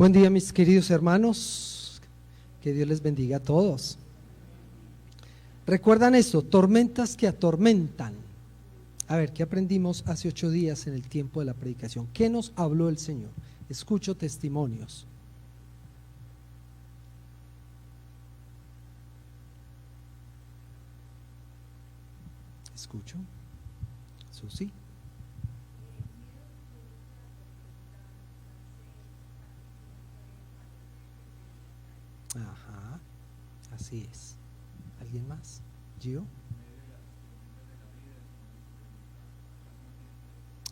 Buen día, mis queridos hermanos, que Dios les bendiga a todos. ¿Recuerdan esto? Tormentas que atormentan. A ver, ¿qué aprendimos hace 8 días en el tiempo de la predicación? ¿Qué nos habló el Señor? Escucho testimonios. Escucho. Susi. Ajá, así es. ¿Alguien más? ¿Gio?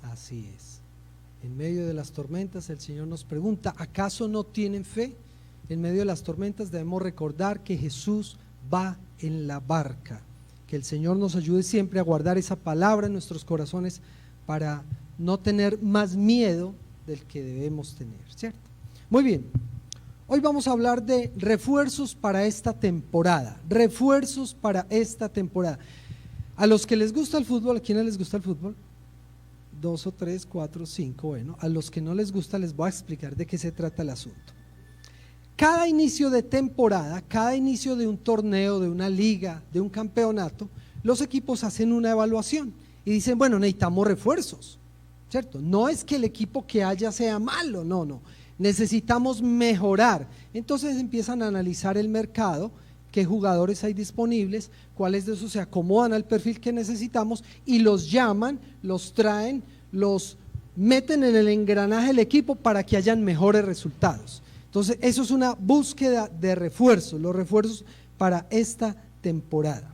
Así es. En medio de las tormentas el Señor nos pregunta, ¿acaso no tienen fe? En medio de las tormentas debemos recordar que Jesús va en la barca. Que el Señor nos ayude siempre a guardar esa palabra en nuestros corazones para no tener más miedo del que debemos tener, ¿cierto? Muy bien. Hoy vamos a hablar de refuerzos para esta temporada. Refuerzos para esta temporada. A los que les gusta el fútbol, ¿a quiénes les gusta el fútbol? 2 o 3, 4, 5, bueno, a los que no les gusta les voy a explicar de qué se trata el asunto. Cada inicio de temporada, cada inicio de un torneo, de una liga, de un campeonato, los equipos hacen una evaluación y dicen, bueno, necesitamos refuerzos, ¿cierto? No es que el equipo que haya sea malo, no, necesitamos mejorar. Entonces empiezan a analizar el mercado, qué jugadores hay disponibles, cuáles de esos se acomodan al perfil que necesitamos y los llaman, los traen, los meten en el engranaje del equipo para que hayan mejores resultados. Entonces eso es una búsqueda de refuerzos, los refuerzos para esta temporada.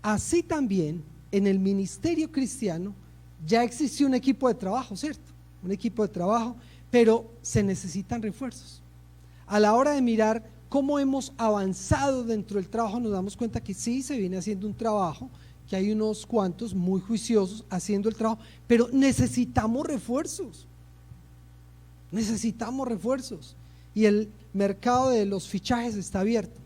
Así también en el ministerio cristiano ya existe un equipo de trabajo, ¿cierto? Un equipo de trabajo, pero se necesitan refuerzos. A la hora de mirar cómo hemos avanzado dentro del trabajo nos damos cuenta que sí se viene haciendo un trabajo, que hay unos cuantos muy juiciosos haciendo el trabajo, pero necesitamos refuerzos. Necesitamos refuerzos y el mercado de los fichajes está abierto.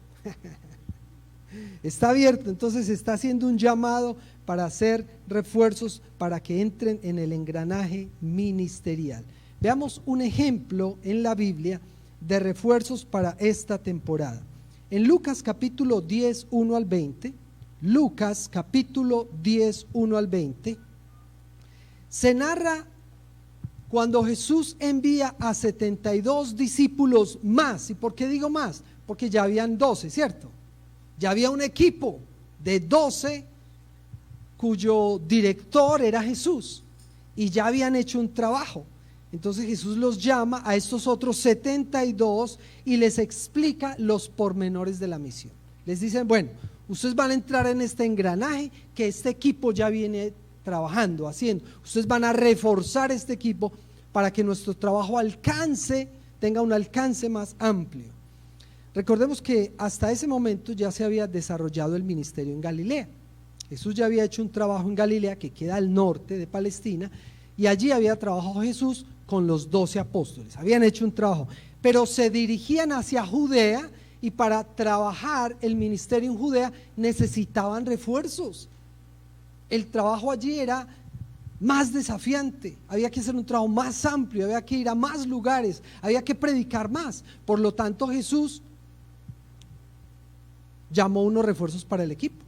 Está abierto, entonces se está haciendo un llamado para hacer refuerzos para que entren en el engranaje ministerial. Veamos un ejemplo en la Biblia de refuerzos para esta temporada. En Lucas capítulo 10, 1 al 20, Lucas capítulo 10, 1 al 20, se narra cuando Jesús envía a 72 discípulos más. ¿Y por qué digo más? Porque ya habían 12, ¿cierto? Ya había un equipo de 12 cuyo director era Jesús y ya habían hecho un trabajo. Entonces Jesús los llama a estos otros 72 y les explica los pormenores de la misión. Les dicen, bueno, ustedes van a entrar en este engranaje que este equipo ya viene trabajando, haciendo. Ustedes van a reforzar este equipo para que nuestro trabajo tenga un alcance más amplio. Recordemos que hasta ese momento ya se había desarrollado el ministerio en Galilea. Jesús ya había hecho un trabajo en Galilea que queda al norte de Palestina y allí había trabajado Jesús con los 12 apóstoles. Habían hecho un trabajo, pero se dirigían hacia Judea y para trabajar el ministerio en Judea necesitaban refuerzos. El trabajo allí era más desafiante, había que hacer un trabajo más amplio, había que ir a más lugares, había que predicar más. Por lo tanto Jesús llamó unos refuerzos para el equipo,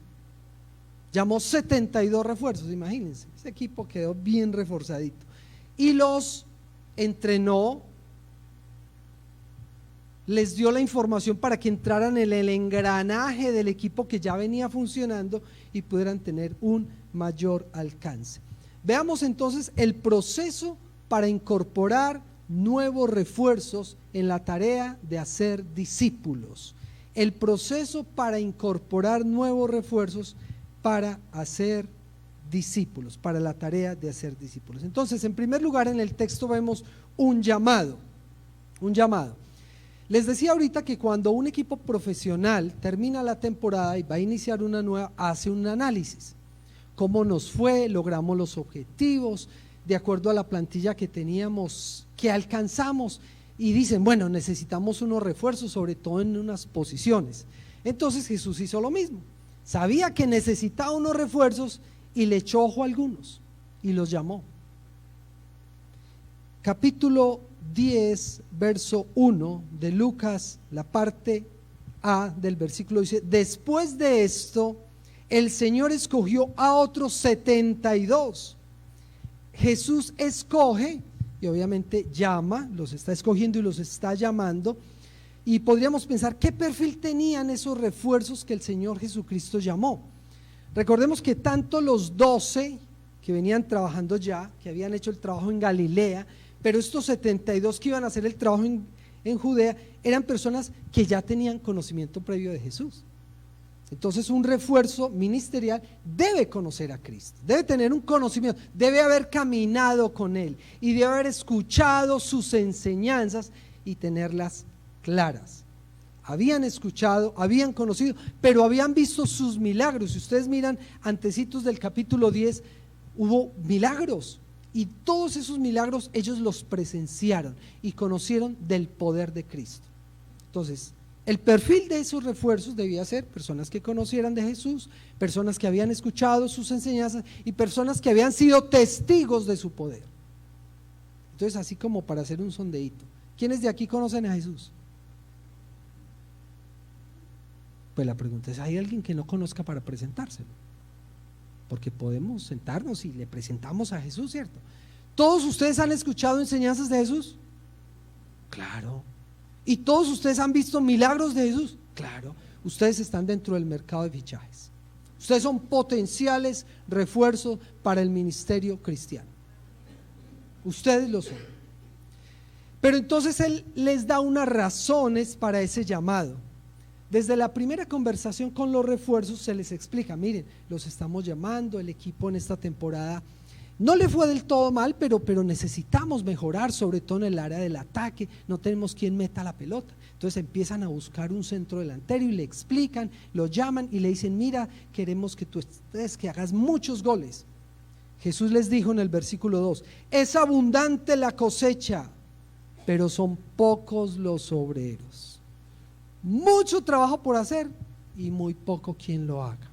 llamó 72 refuerzos, imagínense, ese equipo quedó bien reforzadito y los entrenó, les dio la información para que entraran en el engranaje del equipo que ya venía funcionando y pudieran tener un mayor alcance. Veamos entonces el proceso para incorporar nuevos refuerzos en la tarea de hacer discípulos. El proceso para incorporar nuevos refuerzos para hacer discípulos, para la tarea de hacer discípulos. Entonces, en primer lugar, en el texto vemos un llamado. Les decía ahorita que cuando un equipo profesional termina la temporada y va a iniciar una nueva, hace un análisis. ¿Cómo nos fue? ¿Logramos los objetivos? De acuerdo a la plantilla que teníamos, ¿qué alcanzamos? Y dicen, bueno, necesitamos unos refuerzos, sobre todo en unas posiciones. Entonces Jesús hizo lo mismo. Sabía que necesitaba unos refuerzos y le echó ojo a algunos y los llamó. Capítulo 10, verso 1 de Lucas, la parte A del versículo dice: después de esto, el Señor escogió a otros 72. Jesús escoge y obviamente llama, los está escogiendo y los está llamando. Y podríamos pensar, ¿qué perfil tenían esos refuerzos que el Señor Jesucristo llamó? Recordemos que tanto los 12 que venían trabajando ya, que habían hecho el trabajo en Galilea, pero estos 72 que iban a hacer el trabajo en Judea, eran personas que ya tenían conocimiento previo de Jesús. Entonces un refuerzo ministerial debe conocer a Cristo, debe tener un conocimiento, debe haber caminado con Él y debe haber escuchado sus enseñanzas y tenerlas claras. Habían escuchado, habían conocido, pero habían visto sus milagros. Si ustedes miran antecitos del capítulo 10, hubo milagros y todos esos milagros ellos los presenciaron y conocieron del poder de Cristo. Entonces, el perfil de esos refuerzos debía ser personas que conocieran de Jesús, personas que habían escuchado sus enseñanzas y personas que habían sido testigos de su poder. Entonces, así como para hacer un sondeíto, ¿quiénes de aquí conocen a Jesús? Pues la pregunta es, ¿hay alguien que no conozca para presentárselo? Porque podemos sentarnos y le presentamos a Jesús, ¿cierto? ¿Todos ustedes han escuchado enseñanzas de Jesús? Claro. ¿Y todos ustedes han visto milagros de Jesús? Claro. Ustedes están dentro del mercado de fichajes. Ustedes son potenciales refuerzos para el ministerio cristiano. Ustedes lo son. Pero entonces Él les da unas razones para ese llamado. Desde la primera conversación con los refuerzos se les explica: miren, los estamos llamando, el equipo en esta temporada no le fue del todo mal, pero necesitamos mejorar, sobre todo en el área del ataque, no tenemos quien meta la pelota. Entonces empiezan a buscar un centro delantero y le explican, lo llaman y le dicen: mira, queremos que tú estés, que hagas muchos goles. Jesús les dijo en el versículo 2: es abundante la cosecha, pero son pocos los obreros. Mucho trabajo por hacer y muy poco quien lo haga.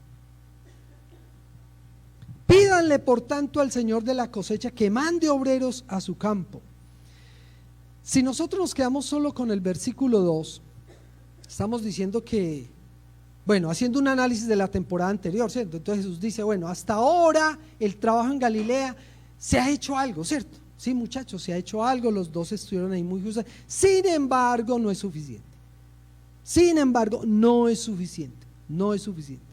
Pídanle por tanto al Señor de la cosecha que mande obreros a su campo. Si nosotros nos quedamos solo con el versículo 2, estamos diciendo que, bueno, haciendo un análisis de la temporada anterior, ¿cierto? Entonces Jesús dice: bueno, hasta ahora el trabajo en Galilea se ha hecho algo, ¿cierto? Sí, muchachos, se ha hecho algo, los 12 estuvieron ahí muy justos. Sin embargo, no es suficiente. Sin embargo, no es suficiente, no es suficiente.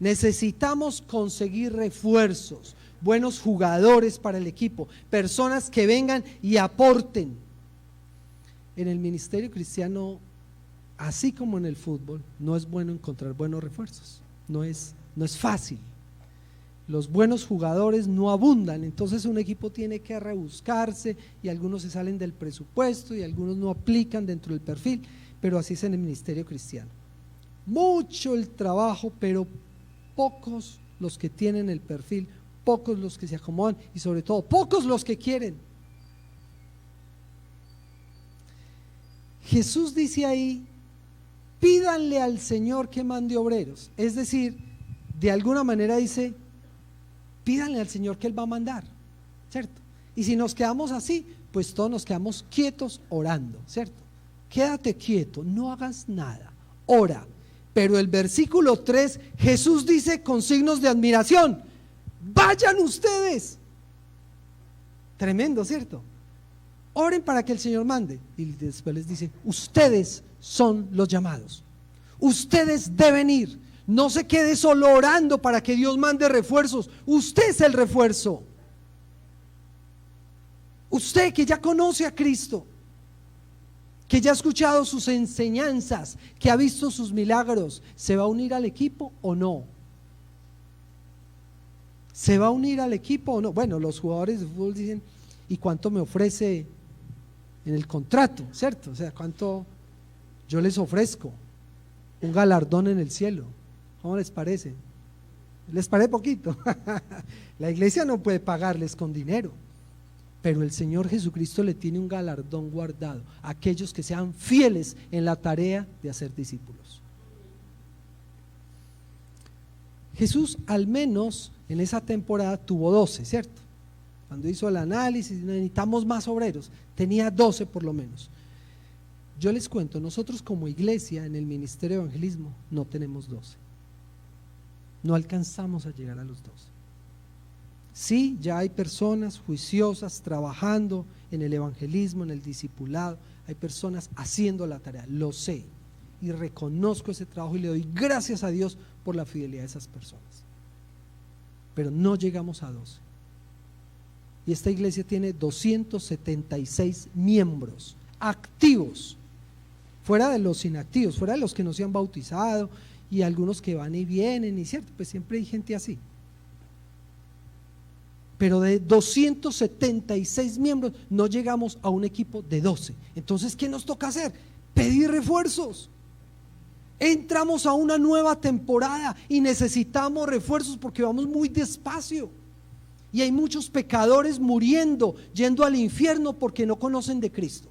Necesitamos conseguir refuerzos, buenos jugadores para el equipo, personas que vengan y aporten. En el ministerio cristiano, así como en el fútbol, no es bueno encontrar buenos refuerzos, no es fácil. Los buenos jugadores no abundan, entonces un equipo tiene que rebuscarse y algunos se salen del presupuesto y algunos no aplican dentro del perfil. Pero así es en el ministerio cristiano. Mucho el trabajo, pero pocos los que tienen el perfil, pocos los que se acomodan y sobre todo pocos los que quieren. Jesús dice ahí: pídanle al Señor que mande obreros. Es decir, de alguna manera dice: pídanle al Señor que Él va a mandar, ¿cierto? Y si nos quedamos así, pues todos nos quedamos quietos orando, ¿cierto? Quédate quieto, no hagas nada, ora. Pero el versículo 3, Jesús dice con signos de admiración: vayan ustedes. Tremendo, ¿cierto? Oren para que el Señor mande. Y después les dice: ustedes son los llamados, ustedes deben ir. No se quede solo orando para que Dios mande refuerzos, usted es el refuerzo. Usted que ya conoce a Cristo, que ya ha escuchado sus enseñanzas, que ha visto sus milagros, ¿se va a unir al equipo o no? ¿Se va a unir al equipo o no? Bueno, los jugadores de fútbol dicen: ¿y cuánto me ofrece en el contrato? ¿Cierto? O sea, ¿cuánto yo les ofrezco? Un galardón en el cielo. ¿Cómo les parece? ¿Les parece poquito? La iglesia no puede pagarles con dinero, pero el Señor Jesucristo le tiene un galardón guardado a aquellos que sean fieles en la tarea de hacer discípulos. Jesús al menos en esa temporada tuvo 12, ¿cierto? Cuando hizo el análisis, necesitamos más obreros, tenía 12 por lo menos. Yo les cuento, nosotros como iglesia en el Ministerio de Evangelismo no tenemos 12. No alcanzamos a llegar a los 12. Sí, ya hay personas juiciosas trabajando en el evangelismo, en el discipulado, hay personas haciendo la tarea, lo sé y reconozco ese trabajo y le doy gracias a Dios por la fidelidad de esas personas, pero no llegamos a 12. Y esta iglesia tiene 276 miembros activos, fuera de los inactivos, fuera de los que no se han bautizado y algunos que van y vienen, y cierto, pues siempre hay gente así. Pero de 276 miembros no llegamos a un equipo de 12. Entonces, ¿qué nos toca hacer? Pedir refuerzos. Entramos a una nueva temporada y necesitamos refuerzos porque vamos muy despacio. Y hay muchos pecadores muriendo, yendo al infierno porque no conocen de Cristo.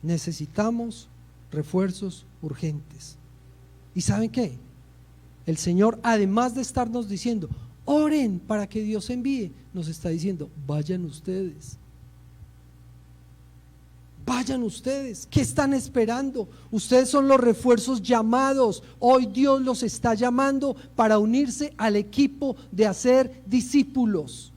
Necesitamos refuerzos urgentes. ¿Y saben qué? El Señor, además de estarnos diciendo, oren para que Dios envíe, nos está diciendo, vayan ustedes. Vayan ustedes, ¿qué están esperando? Ustedes son los refuerzos llamados. Hoy Dios los está llamando para unirse al equipo de hacer discípulos.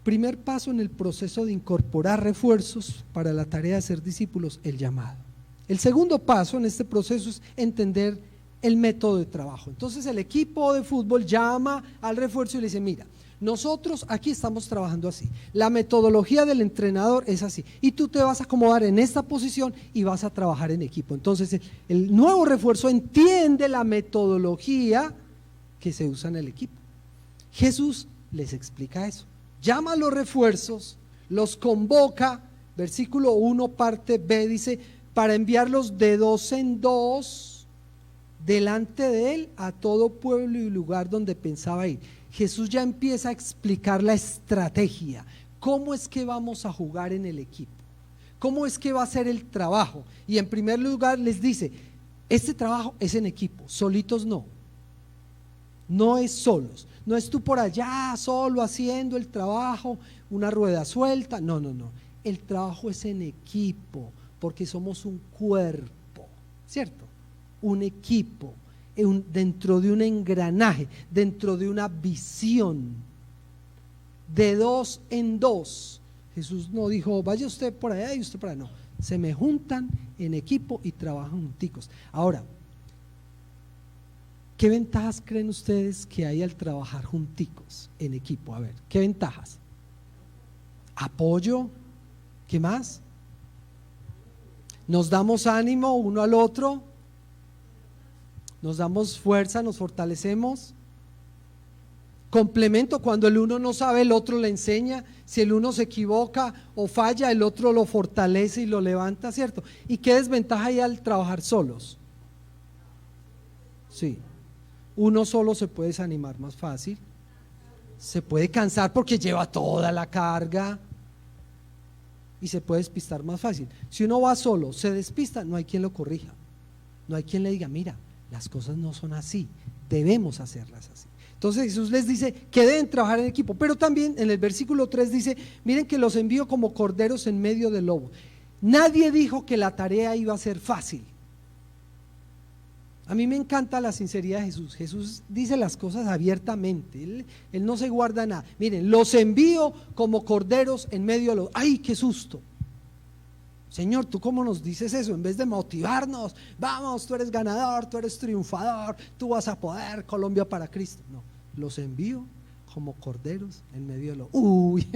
Primer paso en el proceso de incorporar refuerzos para la tarea de ser discípulos, el llamado. El segundo paso en este proceso es entender el método de trabajo. Entonces el equipo de fútbol llama al refuerzo y le dice, mira, nosotros aquí estamos trabajando así, la metodología del entrenador es así, y tú te vas a acomodar en esta posición y vas a trabajar en equipo. Entonces el nuevo refuerzo entiende la metodología que se usa en el equipo. Jesús les explica eso, llama a los refuerzos, los convoca, versículo 1 parte B dice, para enviarlos de 2 en 2 delante de él a todo pueblo y lugar donde pensaba ir. Jesús ya empieza a explicar la estrategia, cómo es que vamos a jugar en el equipo, cómo es que va a ser el trabajo. Y en primer lugar les dice, este trabajo es en equipo, solitos no, no es solos, no es tú por allá solo haciendo el trabajo, una rueda suelta, no, el trabajo es en equipo, porque somos un cuerpo, ¿cierto? Un equipo, dentro de un engranaje, dentro de una visión, de 2 en 2. Jesús no dijo, vaya usted por allá y usted por allá, no, se me juntan en equipo y trabajan junticos. Ahora, ¿qué ventajas creen ustedes que hay al trabajar junticos en equipo? A ver, ¿qué ventajas? Apoyo, ¿qué más? Nos damos ánimo uno al otro, nos damos fuerza, nos fortalecemos. Complemento, cuando el uno no sabe, el otro le enseña. Si el uno se equivoca o falla, el otro lo fortalece y lo levanta, ¿cierto? ¿Y qué desventaja hay al trabajar solos? Sí, uno solo se puede desanimar más fácil, se puede cansar porque lleva toda la carga y se puede despistar más fácil. Si uno va solo, se despista, no hay quien lo corrija, no hay quien le diga, mira, las cosas no son así, debemos hacerlas así. Entonces Jesús les dice que deben trabajar en equipo, pero también en el versículo 3 dice, miren que los envío como corderos en medio del lobo. Nadie dijo que la tarea iba a ser fácil. A mí me encanta la sinceridad de Jesús. Jesús dice las cosas abiertamente, él no se guarda nada. Miren, los envío como corderos en medio de los… ¡Ay, qué susto! Señor, ¿tú cómo nos dices eso? En vez de motivarnos, vamos, tú eres ganador, tú eres triunfador, tú vas a poder, Colombia para Cristo. No, los envío como corderos en medio de los… ¡Uy!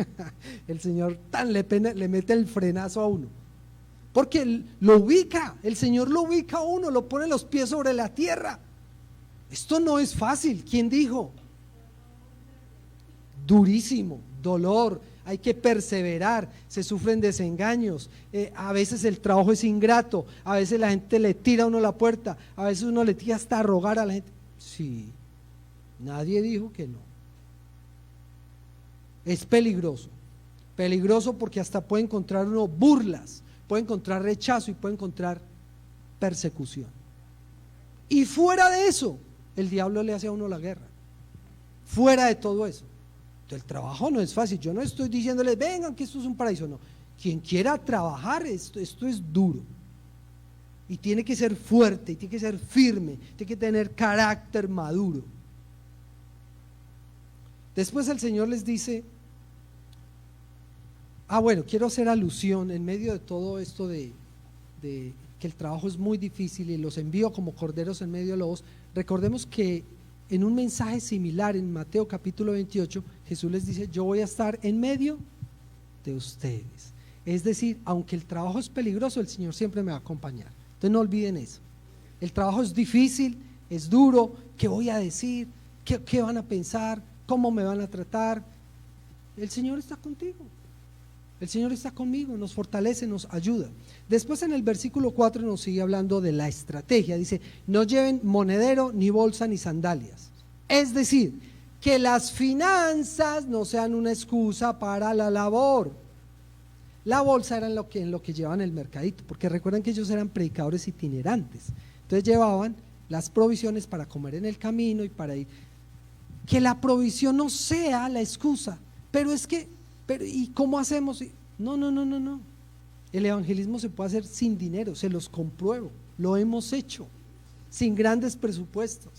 El Señor le mete el frenazo a uno. Porque lo ubica, el Señor lo ubica a uno, lo pone los pies sobre la tierra. Esto no es fácil, ¿quién dijo? Durísimo, dolor, hay que perseverar, se sufren desengaños, a veces el trabajo es ingrato, a veces la gente le tira a uno la puerta, a veces uno le tira hasta a rogar a la gente. Sí, nadie dijo que no. Es peligroso, peligroso porque hasta puede encontrar uno burlas, puede encontrar rechazo y puede encontrar persecución. Y fuera de eso, el diablo le hace a uno la guerra. Fuera de todo eso. Entonces, el trabajo no es fácil. Yo no estoy diciéndoles, vengan que esto es un paraíso. No. Quien quiera trabajar, esto es duro. Y tiene que ser fuerte, y tiene que ser firme, tiene que tener carácter maduro. Después el Señor les dice, bueno, quiero hacer alusión en medio de todo esto de que el trabajo es muy difícil y los envío como corderos en medio de lobos. Recordemos que en un mensaje similar en Mateo capítulo 28, Jesús les dice, yo voy a estar en medio de ustedes. Es decir, aunque el trabajo es peligroso, el Señor siempre me va a acompañar. Entonces no olviden eso. El trabajo es difícil, es duro. ¿Qué voy a decir? ¿Qué van a pensar? ¿Cómo me van a tratar? El Señor está contigo. El Señor está conmigo, nos fortalece, nos ayuda. Después en el versículo 4 nos sigue hablando de la estrategia. Dice, no lleven monedero, ni bolsa, ni sandalias. Es decir, que las finanzas no sean una excusa para la labor. La bolsa era en lo que llevaban el mercadito, porque recuerden que ellos eran predicadores itinerantes. Entonces llevaban las provisiones para comer en el camino y para ir. Que la provisión no sea la excusa, ¿y cómo hacemos? No. El evangelismo se puede hacer sin dinero, se los compruebo, lo hemos hecho, sin grandes presupuestos.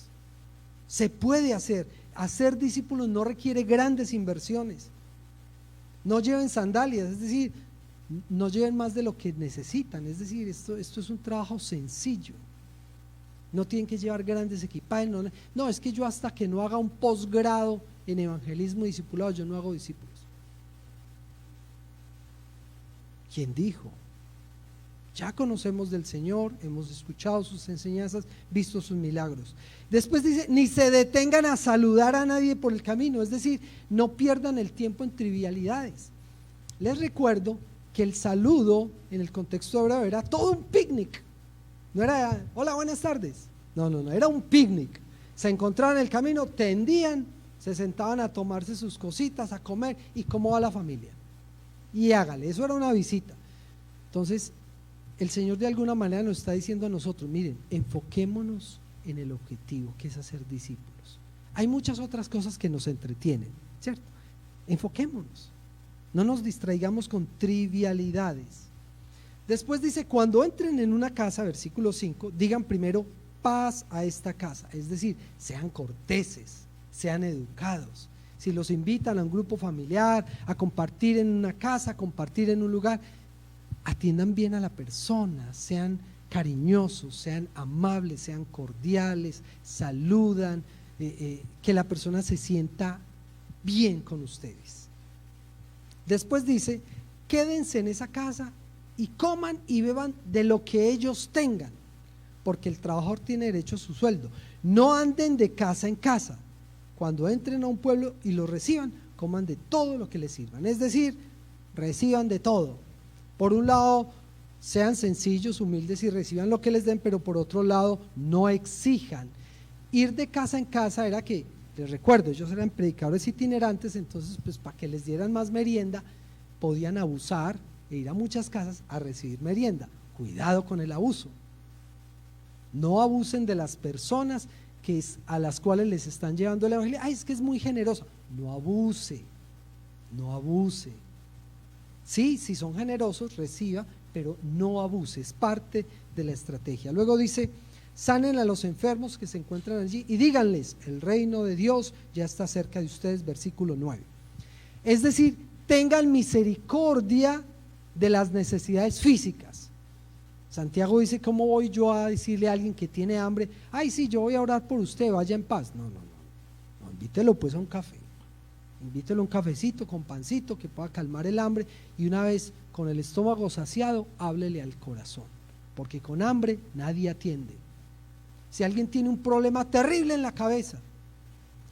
Se puede hacer. Hacer discípulos no requiere grandes inversiones. No lleven sandalias, es decir, no lleven más de lo que necesitan. Es decir, esto es un trabajo sencillo. No tienen que llevar grandes equipajes. No, es que yo hasta que no haga un posgrado en evangelismo y discipulado, yo no hago discípulos. ¿Quién dijo? Ya conocemos del Señor, hemos escuchado sus enseñanzas, visto sus milagros. Después dice, ni se detengan a saludar a nadie por el camino, es decir, no pierdan el tiempo en trivialidades. Les recuerdo que el saludo en el contexto hebreo era todo un picnic. No era, hola, buenas tardes. No, era un picnic. Se encontraban en el camino, tendían, se sentaban a tomarse sus cositas, a comer, y cómo va la familia. Y hágale, eso era una visita. Entonces, el Señor de alguna manera nos está diciendo a nosotros, miren, enfoquémonos en el objetivo, que es hacer discípulos. Hay muchas otras cosas que nos entretienen, ¿cierto? Enfoquémonos, no nos distraigamos con trivialidades. Después dice, cuando entren en una casa, versículo 5, digan primero paz a esta casa, es decir, sean corteses, sean educados. Si los invitan a un grupo familiar, a compartir en una casa, a compartir en un lugar, atiendan bien a la persona, sean cariñosos, sean amables, sean cordiales, saludan, que la persona se sienta bien con ustedes. Después dice, quédense en esa casa y coman y beban de lo que ellos tengan, porque el trabajador tiene derecho a su sueldo. No anden de casa en casa. Cuando entren a un pueblo y lo reciban, coman de todo lo que les sirvan, es decir, reciban de todo. Por un lado, sean sencillos, humildes y reciban lo que les den, pero por otro lado, no exijan. Ir de casa en casa era que, les recuerdo, ellos eran predicadores itinerantes, entonces pues para que les dieran más merienda, podían abusar e ir a muchas casas a recibir merienda. Cuidado con el abuso. No abusen de las personas a las cuales les están llevando el evangelio. Es que es muy generoso. No abuse. Sí, si son generosos, reciba, pero no abuse, es parte de la estrategia. Luego dice, sanen a los enfermos que se encuentran allí y díganles, el reino de Dios ya está cerca de ustedes, versículo 9. Es decir, tengan misericordia de las necesidades físicas. Santiago dice, ¿cómo voy yo a decirle a alguien que tiene hambre, sí, yo voy a orar por usted, vaya en paz? No, invítelo pues a un café. Invítelo a un cafecito con pancito que pueda calmar el hambre, y una vez con el estómago saciado, háblele al corazón, porque con hambre nadie atiende. Si alguien tiene un problema terrible en la cabeza,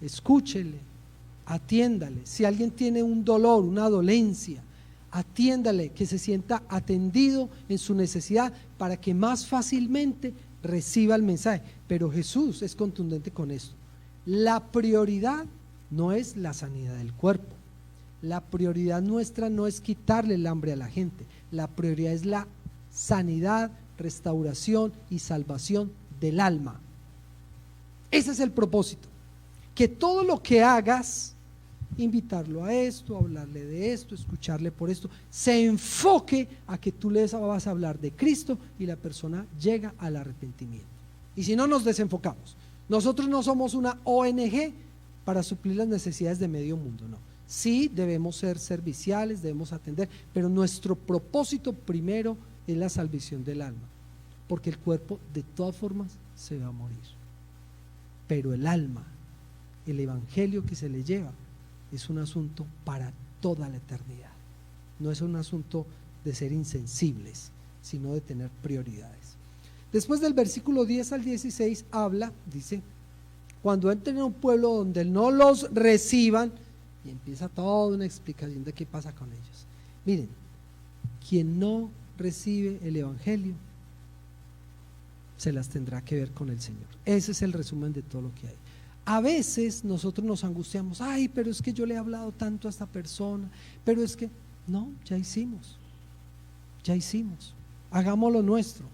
escúchele, atiéndale. Si alguien tiene un dolor, una dolencia, atiéndale, que se sienta atendido en su necesidad para que más fácilmente reciba el mensaje. Pero Jesús es contundente con esto. La prioridad no es la sanidad del cuerpo. La prioridad nuestra no es quitarle el hambre a la gente. La prioridad es la sanidad, restauración y salvación del alma. Ese es el propósito, que todo lo que hagas, invitarlo a esto, hablarle de esto, escucharle por esto, se enfoque a que tú le vas a hablar de Cristo y la persona llega al arrepentimiento. Y si no, nos desenfocamos. Nosotros no somos una ONG para suplir las necesidades de medio mundo, no. Sí debemos ser serviciales, debemos atender, pero nuestro propósito primero es la salvación del alma, porque el cuerpo de todas formas se va a morir, pero el alma, el evangelio que se le lleva, es un asunto para toda la eternidad. No es un asunto de ser insensibles, sino de tener prioridades. Después del versículo 10 al 16 habla, dice, cuando entren a un pueblo donde no los reciban, y empieza toda una explicación de qué pasa con ellos. Miren, quien no recibe el evangelio se las tendrá que ver con el Señor. Ese es el resumen de todo lo que hay. A veces nosotros nos angustiamos, ay, pero es que yo le he hablado tanto a esta persona, pero es que, no, ya hicimos, hagámoslo nuestro,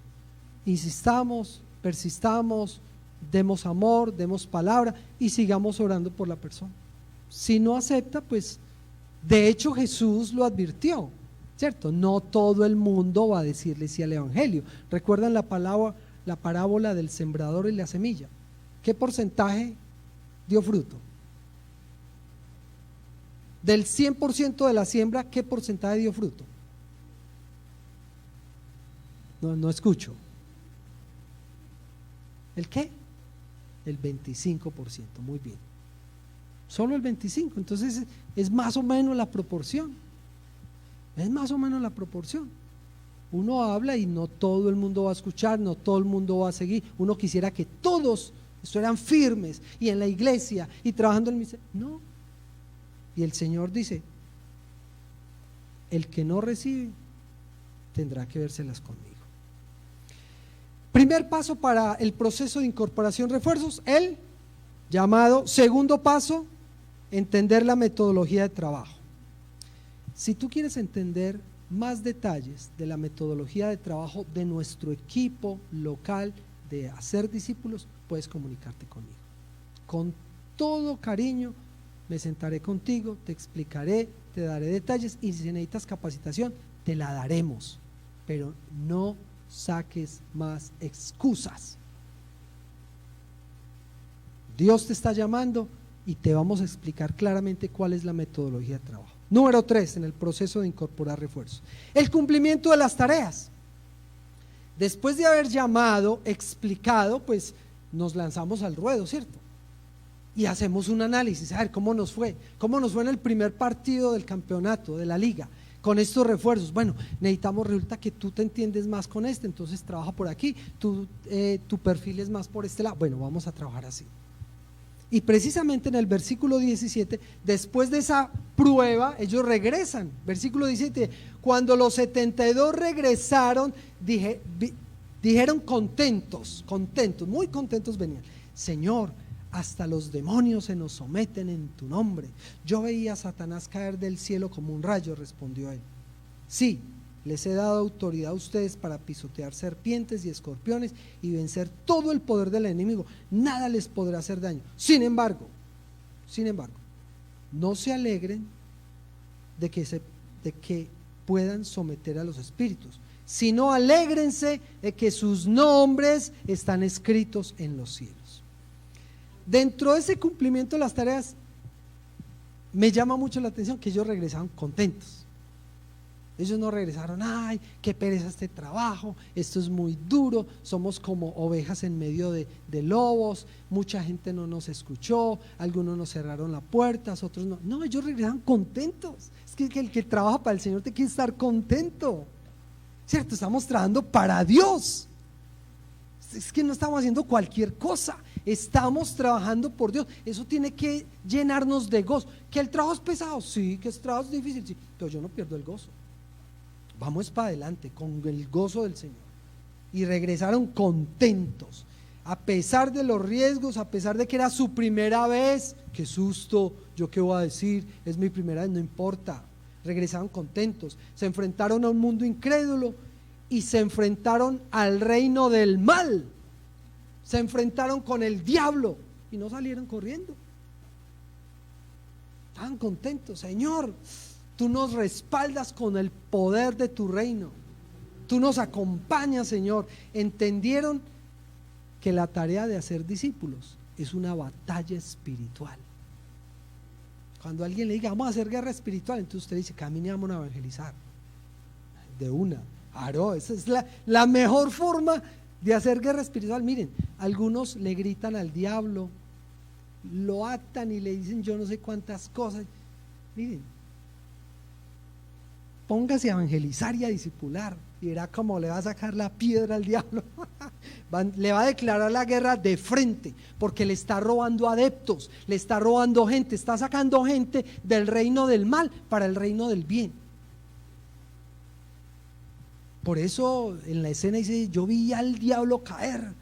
insistamos, persistamos, demos amor, demos palabra y sigamos orando por la persona. Si no acepta, pues, de hecho Jesús lo advirtió, ¿cierto? No todo el mundo va a decirle sí al evangelio. ¿Recuerdan la parábola del sembrador y la semilla? ¿Qué porcentaje dio fruto? Del 100% de la siembra, ¿qué porcentaje dio fruto? No escucho. ¿El qué? El 25%, muy bien. Solo el 25%, entonces es más o menos la proporción. Es más o menos la proporción. Uno habla y no todo el mundo va a escuchar, no todo el mundo va a seguir. Uno quisiera que todos estuvieran firmes y en la iglesia y trabajando en el ministerio. No. Y el Señor dice, el que no recibe tendrá que vérselas conmigo. Primer paso para el proceso de incorporación refuerzos, el llamado. Segundo paso, entender la metodología de trabajo. Si tú quieres entender más detalles de la metodología de trabajo de nuestro equipo local de hacer discípulos, puedes comunicarte conmigo. Con todo cariño me sentaré contigo, te explicaré, te daré detalles y si necesitas capacitación, te la daremos, pero no saques más excusas. Dios te está llamando y te vamos a explicar claramente cuál es la metodología de trabajo. Número 3, en el proceso de incorporar refuerzos, el cumplimiento de las tareas. Después de haber llamado, explicado, pues nos lanzamos al ruedo, ¿cierto? Y hacemos un análisis, a ver cómo nos fue en el primer partido del campeonato, de la liga, con estos refuerzos. Bueno, resulta que tú te entiendes más con entonces trabaja por aquí, tu perfil es más por este lado. Bueno, vamos a trabajar así. Y precisamente en el versículo 17, después de esa prueba, ellos regresan. Versículo 17, cuando los 72 regresaron, dijeron contentos, muy contentos venían. Señor, hasta los demonios se nos someten en tu nombre. Yo veía a Satanás caer del cielo como un rayo, respondió él. Sí, les he dado autoridad a ustedes para pisotear serpientes y escorpiones y vencer todo el poder del enemigo. Nada les podrá hacer daño. Sin embargo, no se alegren de que puedan someter a los espíritus, sino alégrense de que sus nombres están escritos en los cielos. Dentro de ese cumplimiento de las tareas, me llama mucho la atención que ellos regresaron contentos. Ellos no regresaron, ay, qué pereza este trabajo, esto es muy duro, somos como ovejas en medio de lobos, mucha gente no nos escuchó, algunos nos cerraron las puertas, otros no. No, ellos regresaron contentos. Es que el que trabaja para el Señor te quiere estar contento, ¿cierto? Estamos trabajando para Dios. Es que no estamos haciendo cualquier cosa, estamos trabajando por Dios. Eso tiene que llenarnos de gozo. ¿Que el trabajo es pesado? Sí. ¿Que el trabajo es difícil? Sí, pero yo no pierdo el gozo. Vamos para adelante con el gozo del Señor. Y regresaron contentos, a pesar de los riesgos, a pesar de que era su primera vez. Qué susto, yo qué voy a decir, es mi primera vez, no importa. Regresaron contentos, se enfrentaron a un mundo incrédulo y se enfrentaron al reino del mal, se enfrentaron con el diablo, y no salieron corriendo. Estaban contentos. Señor, tú nos respaldas con el poder de tu reino. Tú nos acompañas, Señor. Entendieron que la tarea de hacer discípulos es una batalla espiritual. Cuando alguien le diga, vamos a hacer guerra espiritual, entonces usted dice, camine, vamos a evangelizar. De una. Claro, esa es la mejor forma de hacer guerra espiritual. Miren, algunos le gritan al diablo, lo atan y le dicen yo no sé cuántas cosas. Miren, póngase a evangelizar y a discipular y verá cómo le va a sacar la piedra al diablo. Le va a declarar la guerra de frente, porque le está robando adeptos, le está robando gente, está sacando gente del reino del mal para el reino del bien. Por eso en la escena dice, yo vi al diablo caer.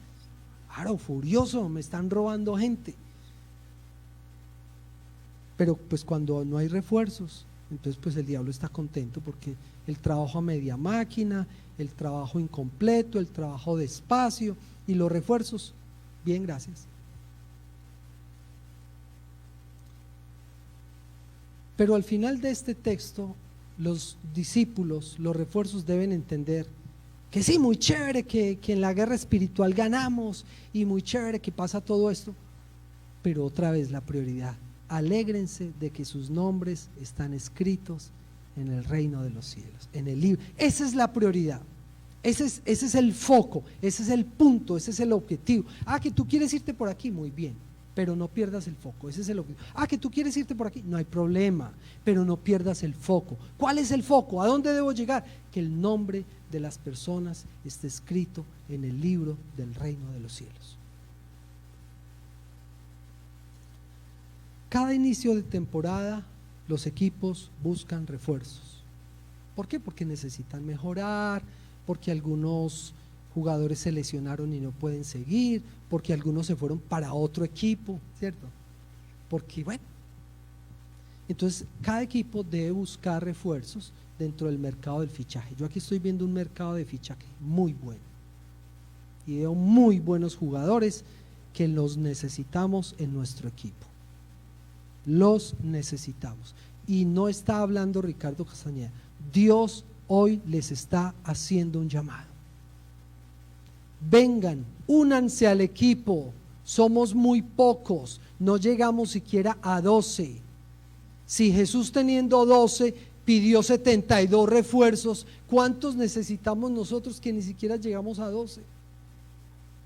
Claro, furioso, me están robando gente. Pero pues cuando no hay refuerzos, entonces pues el diablo está contento, porque el trabajo a media máquina, el trabajo incompleto, el trabajo despacio y los refuerzos, bien, gracias. Pero al final de este texto, los discípulos, los refuerzos deben entender que sí, muy chévere que en la guerra espiritual ganamos y muy chévere que pasa todo esto, pero otra vez la prioridad, alégrense de que sus nombres están escritos en el reino de los cielos, en el libro. Esa es la prioridad, ese es el foco, ese es el punto, ese es el objetivo. Que tú quieres irte por aquí, muy bien, pero no pierdas el foco, ese es el objetivo. Que tú quieres irte por aquí, no hay problema, pero no pierdas el foco. ¿Cuál es el foco? ¿A dónde debo llegar? Que el nombre de las personas esté escrito en el libro del reino de los cielos. Cada inicio de temporada los equipos buscan refuerzos. ¿Por qué? Porque necesitan mejorar, porque algunos jugadores se lesionaron y no pueden seguir, porque algunos se fueron para otro equipo, ¿cierto? Porque bueno, entonces cada equipo debe buscar refuerzos dentro del mercado del fichaje. Yo aquí estoy viendo un mercado de fichaje muy bueno y veo muy buenos jugadores que los necesitamos en nuestro equipo. Los necesitamos. Y no está hablando Ricardo Castañeda, Dios hoy les está haciendo un llamado. Vengan, únanse al equipo, somos muy pocos, no llegamos siquiera a 12. Si Jesús teniendo 12 pidió 72 refuerzos, ¿cuántos necesitamos nosotros que ni siquiera llegamos a 12?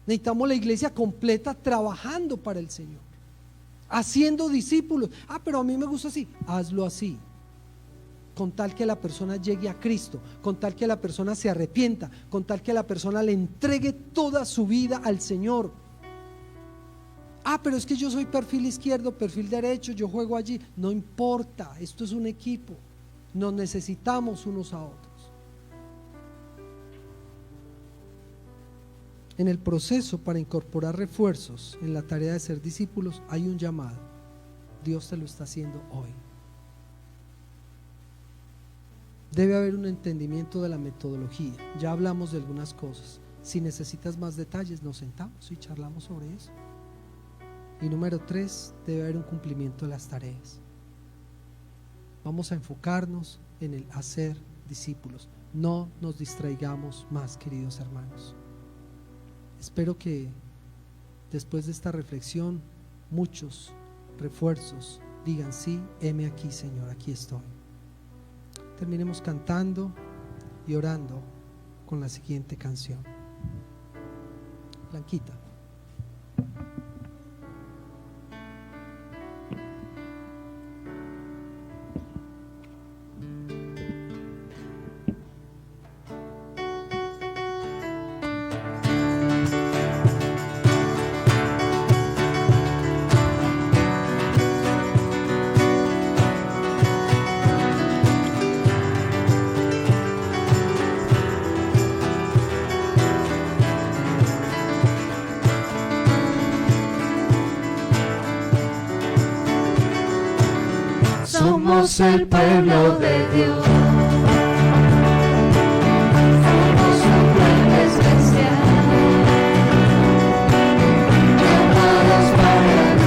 Necesitamos la iglesia completa trabajando para el Señor, haciendo discípulos. Pero a mí me gusta así, hazlo así, con tal que la persona llegue a Cristo, con tal que la persona se arrepienta, con tal que la persona le entregue toda su vida al Señor. Pero es que yo soy perfil izquierdo, perfil derecho, yo juego allí. No importa, esto es un equipo, nos necesitamos unos a otros. En el proceso para incorporar refuerzos en la tarea de ser discípulos hay un llamado. Dios te lo está haciendo hoy. Debe haber un entendimiento de la metodología. Ya hablamos de algunas cosas. Si necesitas más detalles, nos sentamos y charlamos sobre eso. Y número 3, debe haber un cumplimiento de las tareas. Vamos a enfocarnos en el hacer discípulos. No nos distraigamos más, queridos hermanos. Espero que después de esta reflexión muchos refuerzos digan: sí, heme aquí, Señor, aquí estoy. Terminemos cantando y orando con la siguiente canción. Blanquita. Somos el pueblo de Dios, somos un pueblo especial, llamados para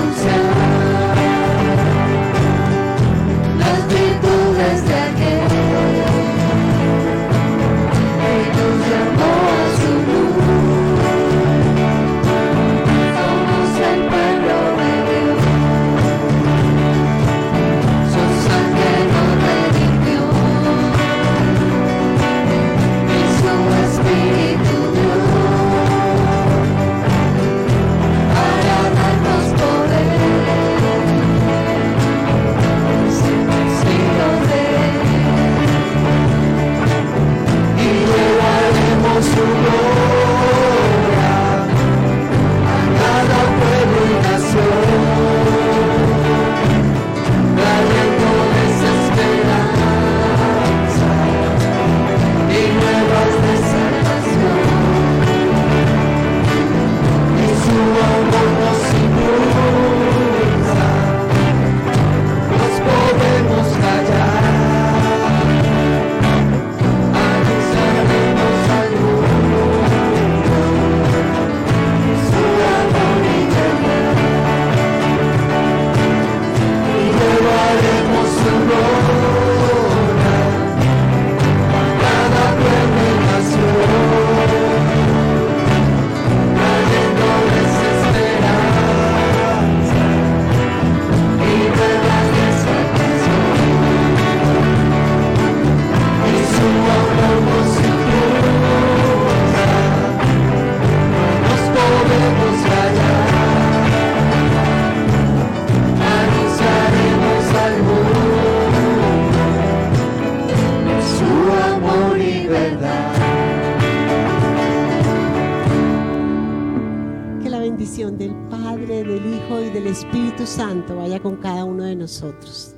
bendición del Padre, del Hijo y del Espíritu Santo vaya con cada uno de nosotros.